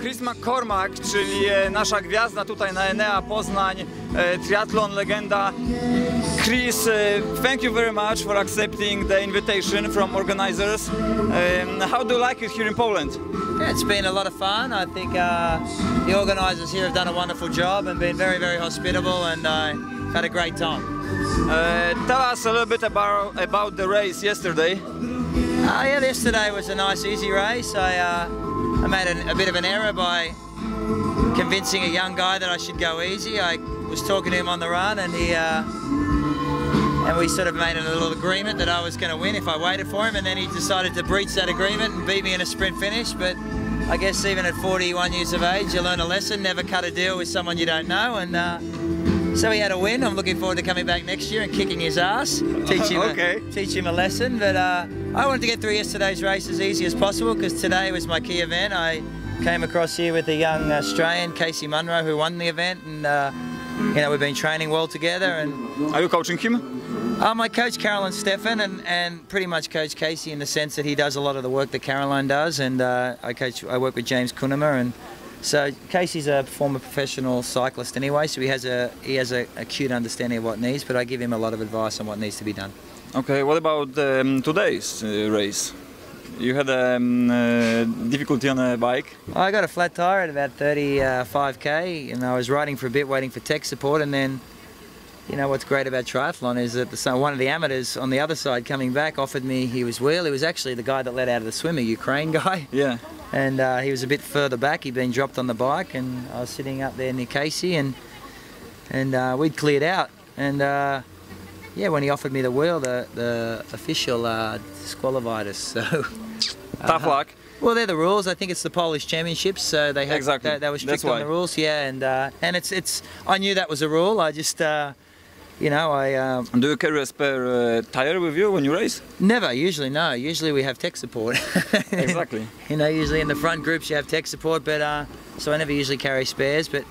Chris McCormack, czyli nasza gwiazda tutaj na Enea Poznań Triathlon, legenda. Chris, thank you very much for accepting the invitation from organizers. How do you like it here in Poland? Yeah, it's been a lot of fun. I think the organisers here have done a wonderful job and been very, very hospitable, and I've had a great time. Tell us a little bit about the race yesterday. Yeah, yesterday was a nice, easy race. I made a bit of an error by convincing a young guy that I should go easy. I was talking to him on the run, and we sort of made a little agreement that I was going to win if I waited for him, and then he decided to breach that agreement and beat me in a sprint finish. But I guess even at 41 years of age, you learn a lesson: never cut a deal with someone you don't know. And so he had a win. I'm looking forward to coming back next year and kicking his ass, teach him a lesson. But I wanted to get through yesterday's race as easy as possible, because today was my key event. I came across here with a young Australian, Casey Munro, who won the event, and you know, we've been training well together. And are you coaching him? I coach Caroline Stefan and pretty much coach Casey in the sense that he does a lot of the work that Caroline does, and I work with James Kunemer, and so Casey's a former professional cyclist anyway, so he has a acute understanding of what needs, but I give him a lot of advice on what needs to be done. Okay, what about today's race? You had difficulty on a bike? I got a flat tire at about 35k, and I was riding for a bit waiting for tech support, and then you know what's great about triathlon is that one of the amateurs on the other side coming back offered me his wheel. He was actually the guy that let out of the swim, a Ukraine guy. Yeah. And he was a bit further back. He'd been dropped on the bike, and I was sitting up there near Casey, and we'd cleared out. And yeah, when he offered me the wheel, the official disqualified us. So tough luck. Well, they're the rules. I think it's the Polish Championships, so they have, exactly. They were strict on the rules. Yeah, and it's I knew that was a rule. I just you know, do you carry a spare tire with you when you race? Never, usually no. Usually we have tech support. Exactly. You know, usually in the front groups you have tech support, but so I never usually carry spares. But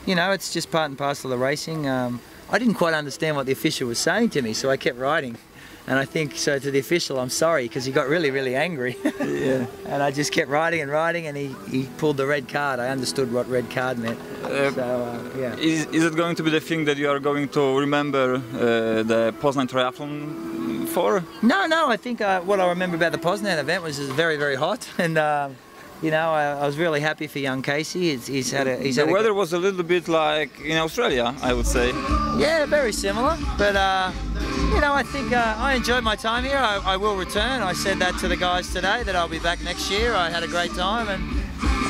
you know, it's just part and parcel of the racing. I didn't quite understand what the official was saying to me, so I kept riding. And I think so to the official, I'm sorry, because he got really, really angry. Yeah. And I just kept riding, and he pulled the red card. I understood what red card meant. Yeah. Is it going to be the thing that you are going to remember the Poznań Triathlon for? No. I think what I remember about the Poznań event was it was very, very hot, and you know, I was really happy for young Casey. The weather was a little bit like in Australia, I would say. Yeah, very similar, but you know, I think I enjoyed my time here. I will return. I said that to the guys today, that I'll be back next year. I had a great time, and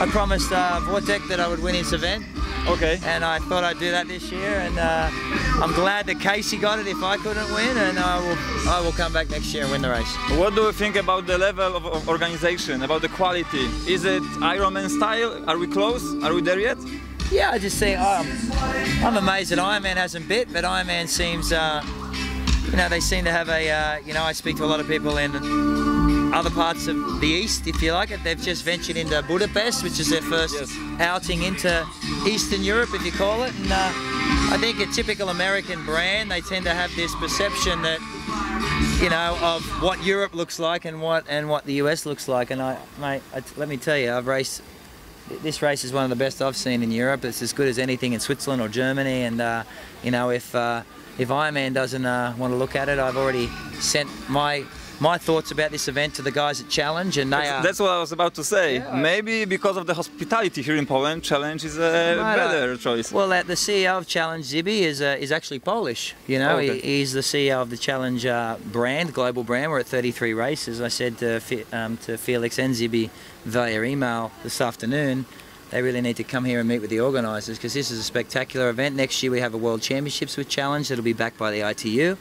I promised Vortek that I would win his event. Okay. And I thought I'd do that this year, and I'm glad that Casey got it if I couldn't win, and I will come back next year and win the race. What do you think about the level of organization, about the quality? Is it Ironman style? Are we close? Are we there yet? Yeah, I just think I'm amazed that Ironman hasn't bit, but Ironman seems, you know, they seem to have a, you know, I speak to a lot of people in other parts of the east, if you like it. They've just ventured into Budapest, which is their first outing into Eastern Europe, if you call it. And I think a typical American brand, they tend to have this perception that, you know, of what Europe looks like and what the US looks like. And mate, let me tell you, this race is one of the best I've seen in Europe. It's as good as anything in Switzerland or Germany. And you know, if Ironman doesn't want to look at it, I've already sent my thoughts about this event to the guys at Challenge, and that's what I was about to say. Yeah. Maybe because of the hospitality here in Poland, Challenge is a better choice. Well, the CEO of Challenge, Zibi, is actually Polish. You know, he's the CEO of the Challenge brand, global brand. We're at 33 races. I said to Felix and Zibi via email this afternoon, they really need to come here and meet with the organisers, because this is a spectacular event. Next year we have a World Championships with Challenge that'll be backed by the ITU,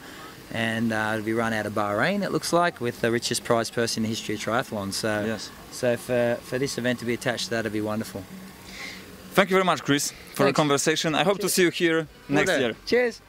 and it'll be run out of Bahrain, it looks like, with the richest prize purse in the history of triathlon. So, so for this event to be attached to that, would be wonderful. Thank you very much, Chris, for the conversation. I hope to see you here next year. Cheers.